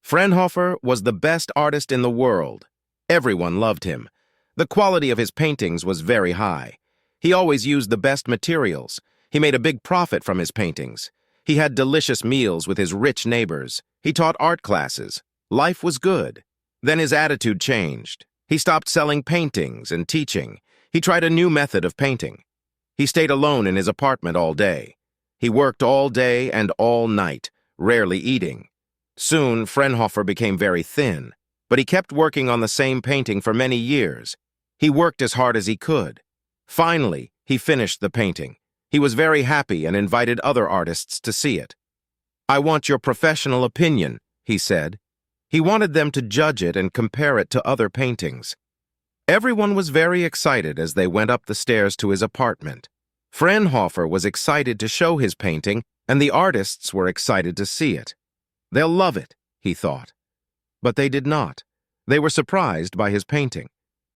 Fraunhofer was the best artist in the world. Everyone loved him. The quality of his paintings was very high. He always used the best materials. He made a big profit from his paintings. He had delicious meals with his rich neighbors. He taught art classes. Life was good. Then his attitude changed. He stopped selling paintings and teaching. He tried a new method of painting. He stayed alone in his apartment all day. He worked all day and all night, rarely eating. Soon, Fraunhofer became very thin, but he kept working on the same painting for many years. He worked as hard as he could. Finally, he finished the painting. He was very happy and invited other artists to see it. "I want your professional opinion," he said. He wanted them to judge it and compare it to other paintings. Everyone was very excited as they went up the stairs to his apartment. Fraunhofer was excited to show his painting, and the artists were excited to see it. "They'll love it," he thought. But they did not. They were surprised by his painting.